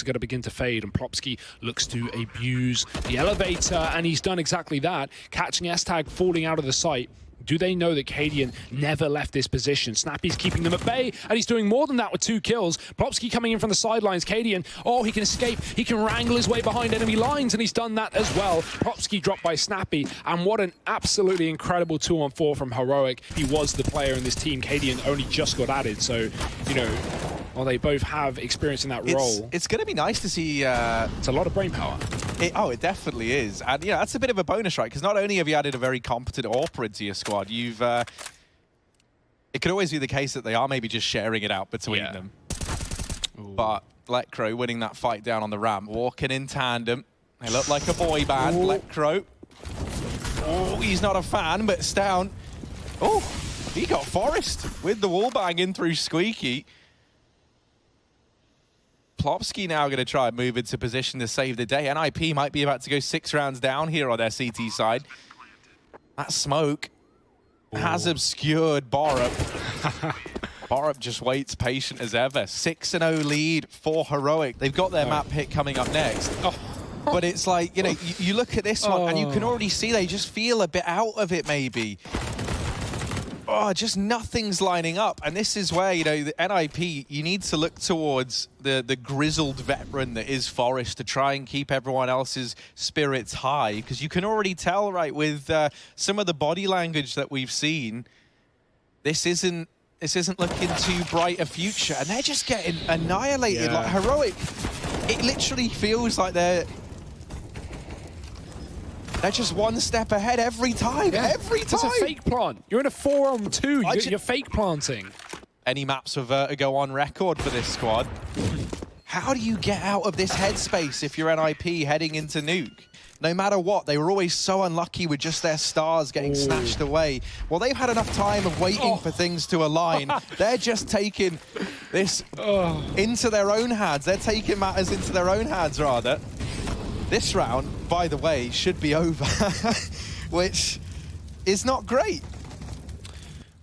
are going to begin to fade, and Plopski looks to abuse the elevator, and he's done exactly that, catching S-Tag falling out of the site. Do they know that Cadian never left this position? Snappy's keeping them at bay, and he's doing more than that with 2 kills. Plopski coming in from the sidelines. Cadian, oh, he can escape. He can wrangle his way behind enemy lines, and he's done that as well. Plopski dropped by Snappy, and what an absolutely incredible 2-on-4 from Heroic. He was the player in this team. Cadian only just got added, so, you know, well, they both have experience in that role. It's going to be nice to see... it's a lot of brain power. It definitely is. And, yeah, that's a bit of a bonus, right? Because not only have you added a very competent AWPer into your squad, you've... it could always be the case that they are maybe just sharing it out between them. Ooh. But Lecro winning that fight down on the ramp, walking in tandem. They look like a boy band, Lecro. Oh, he's not a fan, but it's down. Oh, he got Forest with the wall bang in through Squeaky. Plopski now going to try and move into position to save the day. NiP might be about to go 6 rounds down here on their CT side. That smoke has obscured Borup. Borup just waits patient as ever. 6-0 lead for Heroic. They've got their map hit coming up next. But it's like, you know, you look at this one and you can already see they just feel a bit out of it maybe. Oh, just nothing's lining up. And this is where, you know, the NiP, you need to look towards the grizzled veteran that is Forest to try and keep everyone else's spirits high. Because you can already tell, right, with some of the body language that we've seen, this isn't looking too bright a future. And they're just getting annihilated. Like Heroic, it literally feels like they're just one step ahead every time. Every time. It's a fake plant. You're in a 4-on-2. You're fake planting. Any maps of Vertigo on record for this squad. How do you get out of this headspace if you're NiP heading into Nuke? No matter what, they were always so unlucky with just their stars getting snatched away. Well, they've had enough time of waiting for things to align. They're just taking this into their own hands. They're taking matters into their own hands, rather. This round, by the way, should be over, which is not great.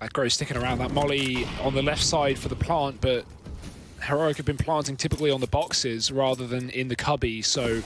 Aggro sticking around that molly on the left side for the plant, but Heroic have been planting typically on the boxes rather than in the cubby, so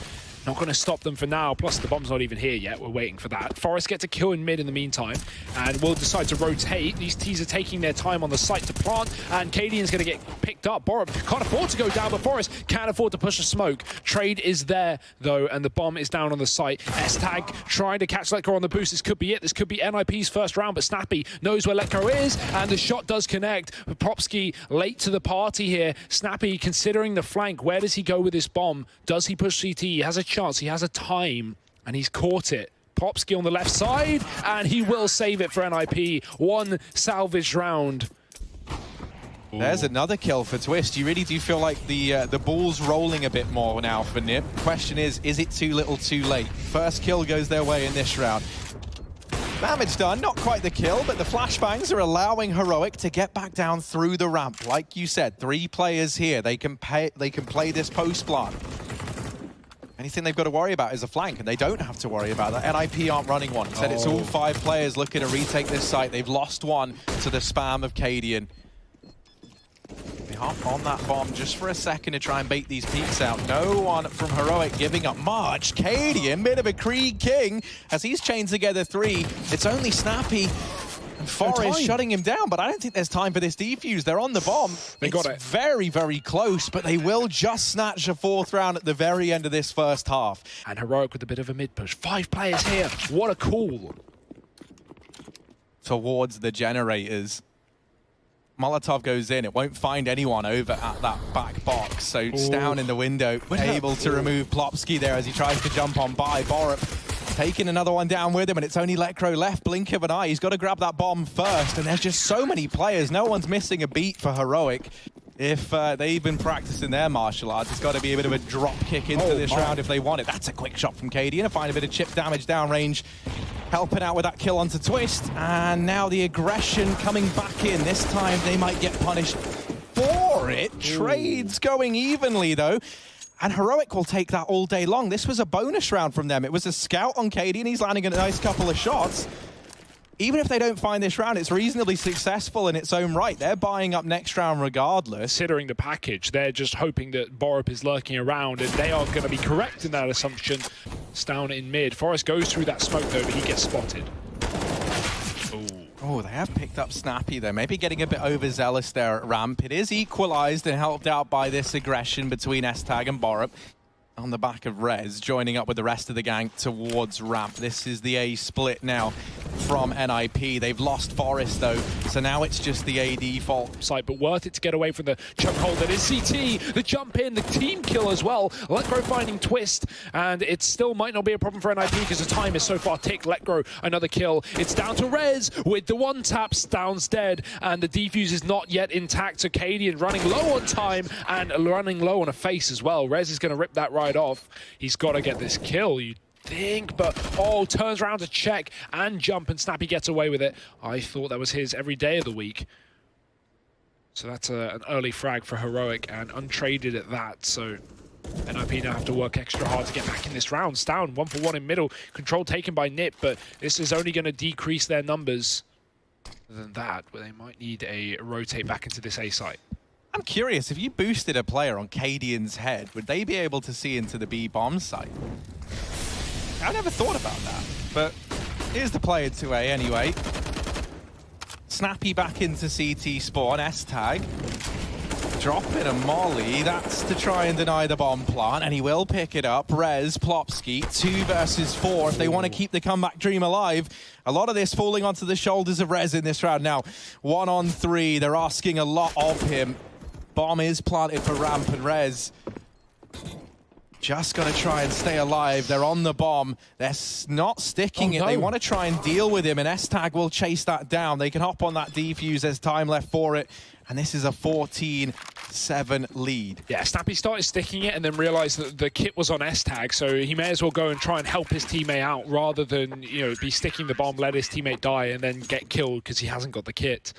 not going to stop them for now. Plus, the bomb's not even here yet. We're waiting for that. Forest gets a kill in mid in the meantime, and will decide to rotate. These T's are taking their time on the site to plant, and Cadian's going to get picked up. Borup can't afford to go down, but Forest can't afford to push a smoke. Trade is there, though, and the bomb is down on the site. S-Tag trying to catch Letko on the boost. This could be it. This could be NiP's first round, but Snappy knows where Letko is, and the shot does connect. Plopski late to the party here. Snappy considering the flank. Where does he go with this bomb? Does he push CT? He has a chance. He has a time, and he's caught it. Plopski on the left side, and he will save it for NiP. One salvage round. There's another kill for Twist. You really do feel like the ball's rolling a bit more now for NiP. Question is it too little too late? First kill goes their way in this round. Damage done, not quite the kill, but the flashbangs are allowing Heroic to get back down through the ramp. Like you said, 3 players here. They can play this post plant. Anything they've got to worry about is a flank, and they don't have to worry about that. NiP aren't running one. Said it's all 5 players looking to retake this site. They've lost one to the spam of Cadian. They hop on that bomb just for a second to try and bait these peaks out. No one from Heroic giving up much. Cadian, bit of a Krieg King, as he's chained together 3. It's only Snappy and Forest shutting him down, but I don't think there's time for this defuse. They're on the bomb. They got it. Very, very close, but they will just snatch a 4th round at the very end of this first half. And Heroic with a bit of a mid-push. 5 players here. What a call. Towards the generators. Molotov goes in. It won't find anyone over at that back box. So it's down in the window, able to remove Plopski there as he tries to jump on by. Borup taking another one down with him, and it's only Lecro left. Blink of an eye. He's got to grab that bomb first, and there's just so many players. No one's missing a beat for Heroic. If they've been practicing their martial arts, it's got to be a bit of a drop kick into this round if they want it. That's a quick shot from Cadian. Find a bit of chip damage downrange, helping out with that kill onto Twist. And now the aggression coming back in. This time they might get punished for it. Trades going evenly, though. And Heroic will take that all day long. This was a bonus round from them. It was a scout on Cadian. He's landing a nice couple of shots. even if they don't find this round, it's reasonably successful in its own right. They're buying up next round regardless. Considering the package, they're just hoping that Borup is lurking around, and they are going to be correct in that assumption. Down in mid. Forest goes through that smoke though, but he gets spotted. Oh, they have picked up Snappy there. Maybe getting a bit overzealous there at ramp. It is equalized and helped out by this aggression between S10 and Borup. On the back of Rez, joining up with the rest of the gang towards ramp. This is the A split now from NiP. They've lost Forest though, so now it's just the AD fault. Site, but worth it to get away from the chokehold that is CT. The jump in, the team kill as well. Letgo finding Twist, and it still might not be a problem for NiP because the time is so far ticked. Letgo, another kill. It's down to Rez with the one tap. Stound's dead, and the defuse is not yet intact. So Cadian running low on time and running low on a face as well. Rez is going to rip that right off. He's got to get this kill, you think, but oh, turns around to check and jump, and Snappy gets away with it. I thought that was his every day of the week. So that's an early frag for Heroic, and untraded at that. So NiP now have to work extra hard to get back in this round. Stound 1-for-1 in middle, control taken by NiP, but this is only going to decrease their numbers than that, where they might need a rotate back into this A site. I'm curious, if you boosted a player on Cadian's head, would they be able to see into the B bomb site? I never thought about that, but here's the play in 2A anyway. Snappy back into CT spawn, S-tag. Dropping a molly, that's to try and deny the bomb plant, and he will pick it up. Rez, Plopsky, 2 versus 4 if they want to keep the comeback dream alive. A lot of this falling onto the shoulders of Rez in this round. Now, 1 on 3, they're asking a lot of him. Bomb is planted for ramp, and Rez just got to try and stay alive. They're on the bomb. They're not sticking it. They want to try and deal with him, and S-tag will chase that down. They can hop on that defuse. There's time left for it, and this is a 14-7 lead. Yeah, Snappy started sticking it and then realized that the kit was on S-tag, so he may as well go and try and help his teammate out rather than, you know, be sticking the bomb, let his teammate die, and then get killed because he hasn't got the kit.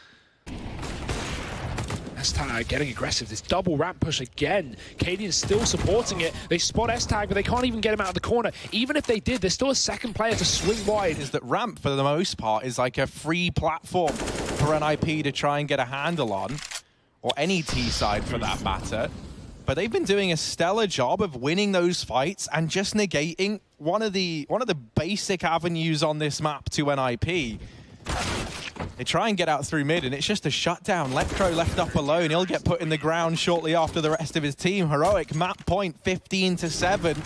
S-tag getting aggressive. This double ramp push again. Cadian's still supporting it. They spot S-tag, but they can't even get him out of the corner. Even if they did, there's still a second player to swing wide. Is that ramp, for the most part, is like a free platform for NiP to try and get a handle on, or any T side for that matter. But they've been doing a stellar job of winning those fights and just negating one of the basic avenues on this map to NiP. They try and get out through mid, and it's just a shutdown. Lectro left up alone. He'll get put in the ground shortly after the rest of his team. Heroic map point 15-7.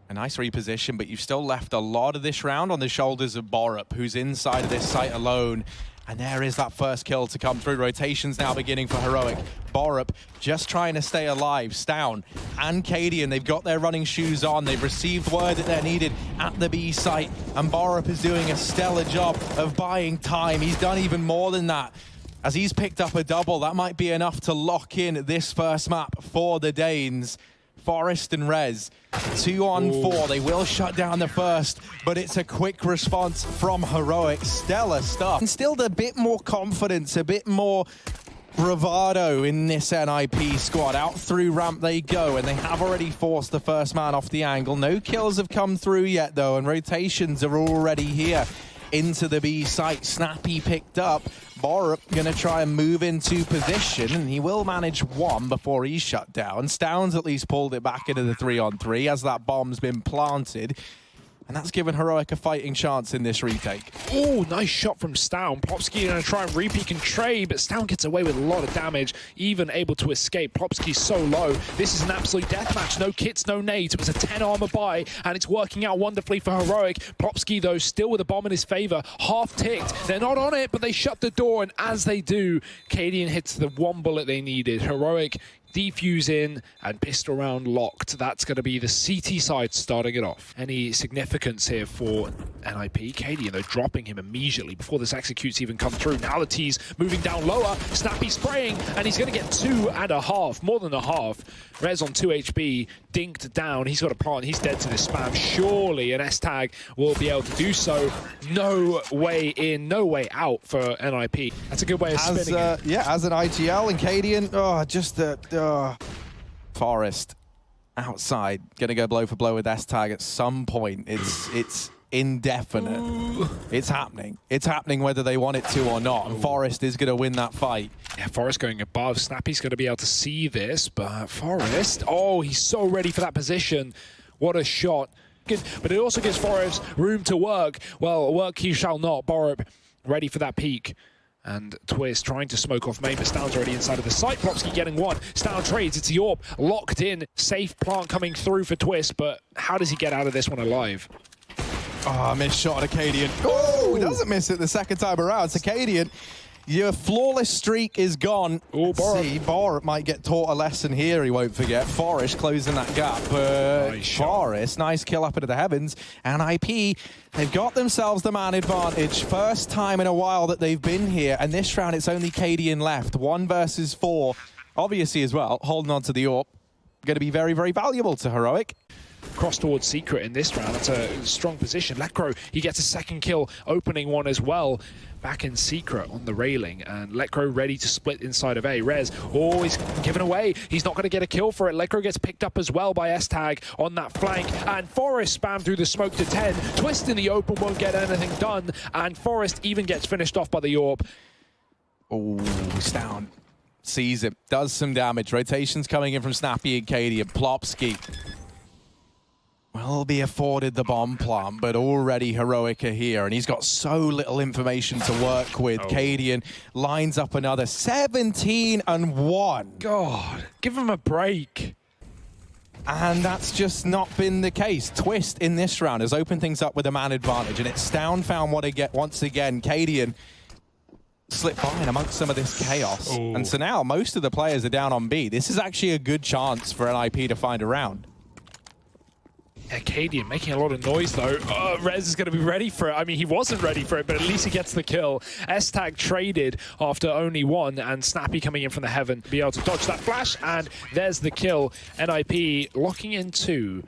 A nice reposition, but you've still left a lot of this round on the shoulders of Borup, who's inside of this site alone. And there is that first kill to come through. Rotations now beginning for Heroic. Borup just trying to stay alive. Stound and Cadian, they've got their running shoes on. They've received word that they're needed at the B site. And Borup is doing a stellar job of buying time. He's done even more than that. As he's picked up a double, that might be enough to lock in this first map for the Danes. Forest and Rez, 2 on 4. They will shut down the first, but it's a quick response from Heroic. Stellar stuff. Instilled a bit more confidence, a bit more bravado in this NiP squad. Out through ramp they go, and they have already forced the first man off the angle. No kills have come through yet, though, and rotations are already here into the B site. Snappy picked up. Borup gonna try and move into position, and he will manage one before he's shut down. Stound's at least pulled it back into the 3-on-3 as that bomb's been planted. And that's given Heroic a fighting chance in this retake. Oh, nice shot from Stound. Plopsky going to try and repeat and trade, but Stound gets away with a lot of damage, even able to escape. Plopsky's so low. This is an absolute deathmatch. No kits, no nades. It was a 10 armor buy, and it's working out wonderfully for Heroic. Plopsky, though, still with a bomb in his favor. Half ticked. They're not on it, but they shut the door, and as they do, Cadian hits the one bullet they needed. Heroic defuse in and pistol round locked. That's going to be the CT side starting it off. Any significance here for NiP? Cadian, though, dropping him immediately before this executes even come through. Now the T's moving down lower. Snappy spraying, and he's going to get 2.5, more than a half. Rez on 2 HP, dinked down. He's got a plant. He's dead to this spam. Surely an S-tag will be able to do so. No way in, no way out for NiP. That's a good way of spinning it. Yeah, as an IGL, and Cadian, just Forest outside, gonna go blow for blow with S-tag at some point. It's indefinite. Ooh. It's happening. It's happening whether they want it to or not. And Forest is going to win that fight. Yeah, Forest going above. Snappy's going to be able to see this, but Forest, oh, he's so ready for that position. What a shot. But it also gives Forest room to work. Well, work he shall not. Borup ready for that peak. And Twist trying to smoke off main, but Stound's already inside of the site. Plopsky getting one. Stound trades. It's Yorp locked in. Safe plant coming through for Twist, but how does he get out of this one alive? Oh, missed shot at Acadian. Oh, doesn't miss it the second time around. It's Acadian. Your flawless streak is gone. Oh, Borup. See, Borup might get taught a lesson here, he won't forget. Forest closing that gap. Nice Forest, nice kill up into the heavens. And NiP, they've got themselves the man advantage. First time in a while that they've been here. And this round, it's only Acadian left. 1 versus 4. Obviously as well, holding on to the AWP. Going to be very, very valuable to Heroic. Cross towards Secret in this round. That's a strong position. Letcro, he gets a second kill, opening one as well. Back in Secret on the railing, and Letcro ready to split inside of A. Rez, oh, he's given away. He's not going to get a kill for it. Letcro gets picked up as well by S10 on that flank, and Forest spam through the smoke to 10. Twist in the open won't get anything done, and Forest even gets finished off by the AWP. Oh, he's down. Sees it, does some damage. Rotations coming in from Snappy and Katie, and Plopsky will be afforded the bomb plant, but already Heroic are here, and he's got so little information to work with. Cadian lines up another 17-1. God, give him a break. And that's just not been the case. Twist in this round has opened things up with a man advantage, and it's Stound found what once again. Cadian slipped by in amongst some of this chaos. Ooh. And so now most of the players are down on B. This is actually a good chance for NiP to find a round. Acadian making a lot of noise though. Rez is going to be ready for it. I mean, he wasn't ready for it, but at least he gets the kill. S10 traded after only 1, and Snappy coming in from the heaven to be able to dodge that flash, and there's the kill. NiP locking in 2.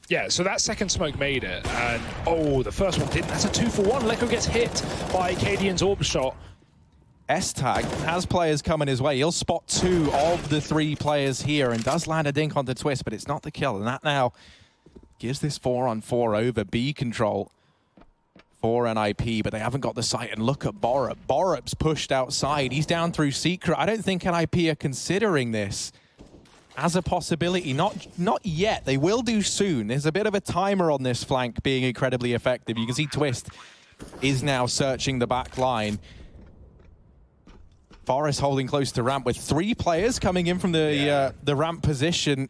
Yeah, so that second smoke made it, and oh, the first one didn't. That's a 2-for-1. Lekko gets hit by Acadian's orb shot. S10 has players coming his way. He'll spot 2 of the 3 players here and does land a dink onto Twist, but it's not the kill, and that now gives this 4-on-4 over B control for NiP, but they haven't got the sight. And look at Borup. Borup's pushed outside. He's down through Secret. I don't think NiP are considering this as a possibility. Not yet. They will do soon. There's a bit of a timer on this flank being incredibly effective. You can see Twist is now searching the back line. Forest holding close to ramp with 3 players coming in from the ramp position.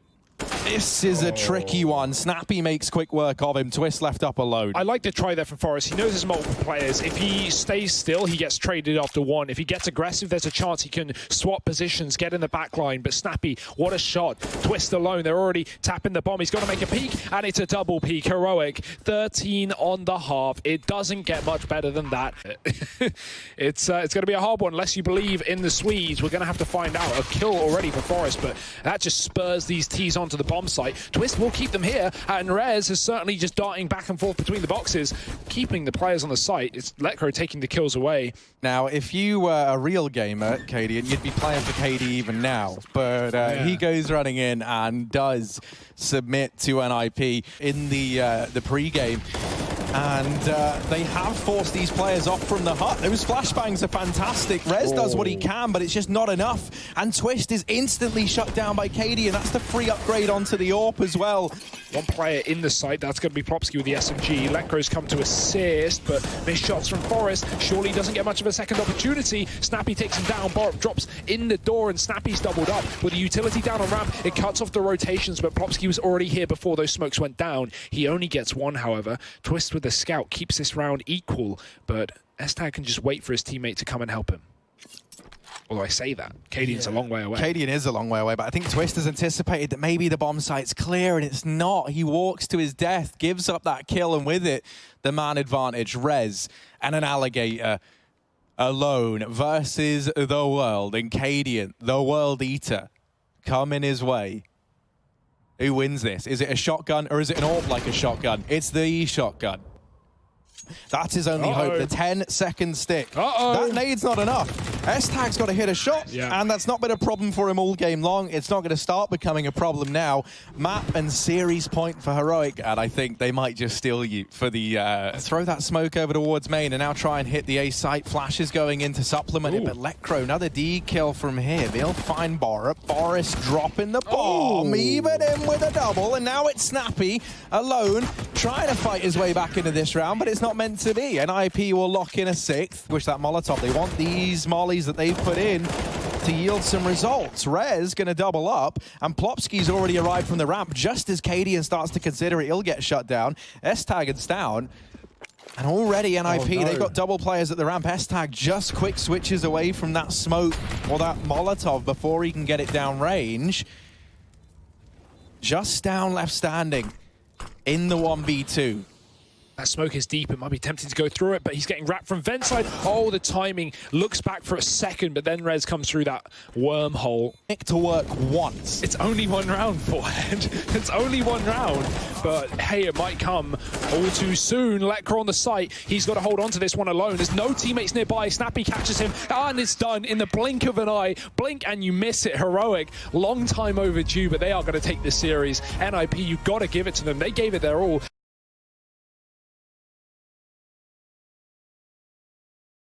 This is a tricky one. Snappy makes quick work of him. Twist left up alone. I like to try that for Forest. He knows there's multiple players. If he stays still, he gets traded after 1. If he gets aggressive, there's a chance he can swap positions, get in the back line. But Snappy, what a shot. Twist alone. They're already tapping the bomb. He's got to make a peek, and it's a double peek. Heroic, 13 on the half. It doesn't get much better than that. It's going to be a hard one unless you believe in the Swedes. We're going to have to find out. A kill already for Forest, but that just spurs these T's onto the bomb site. Twist will keep them here, and Rez is certainly just darting back and forth between the boxes, keeping the players on the site. It's Letcro taking the kills away. Now, if you were a real gamer, KD, and you'd be playing for KD even now, but he goes running in and does submit to NiP in the pre-game. And they have forced these players off from the hut. Those flashbangs are fantastic. Rez does what he can, but it's just not enough. And Twist is instantly shut down by KD, and that's the free upgrade onto the AWP as well. 1 player in the site, that's going to be Plopsky with the SMG. Letcro's come to assist, but missed shots from Forest. Surely doesn't get much of a second opportunity. Snappy takes him down. Borup drops in the door, and Snappy's doubled up. With the utility down on ramp, it cuts off the rotations, but Plopsky was already here before those smokes went down. He only gets 1, however. Twist with the scout keeps this round equal, but S10 can just wait for his teammate to come and help him. Although I say that, Cadian's a long way away. Cadian is a long way away, but I think Twist has anticipated that maybe the bomb site's clear, and it's not. He walks to his death, gives up that kill, and with it, the man advantage. Rez and an alligator alone versus the world, and Cadian, the world eater, coming his way. Who wins this? Is it a shotgun, or is it an AWP like a shotgun? It's the shotgun. That's his only hope. The 10-second stick. That nade's not enough. S10's got to hit a shot, and that's not been a problem for him all game long. It's not going to start becoming a problem now. Map and series point for Heroic, and I think they might just steal you for the throw that smoke over towards main and now try and hit the A site. Flash is going in to supplement it, but Lecro, another D kill from him. He'll find Borup. Boris dropping the bomb, even in with a double, and now it's Snappy alone, trying to fight his way back into this round, but it's not meant to be. And NiP will lock in a 6th. Wish that Molotov. They want these mollies that they've put in to yield some results. Rez going to double up, and Plopsky's already arrived from the ramp. Just as Cadian starts to consider it, he'll get shut down. S10's down. And already NiP, they've got double players at the ramp. S10 just quick switches away from that smoke or that Molotov before he can get it down range. Just down left standing in the 1v2. That smoke is deep. It might be tempting to go through it, but he's getting wrapped from vent side. Oh, the timing. Looks back for a second, but then Rez comes through that wormhole. Nick to work once. It's only one round, Forehead. It's only one round, but hey, it might come all too soon. Lecro on the site. He's got to hold on to this one alone. There's no teammates nearby. Snappy catches him, and it's done in the blink of an eye. Blink and you miss it. Heroic. Long time overdue, but they are going to take this series. NiP, you've got to give it to them. They gave it their all.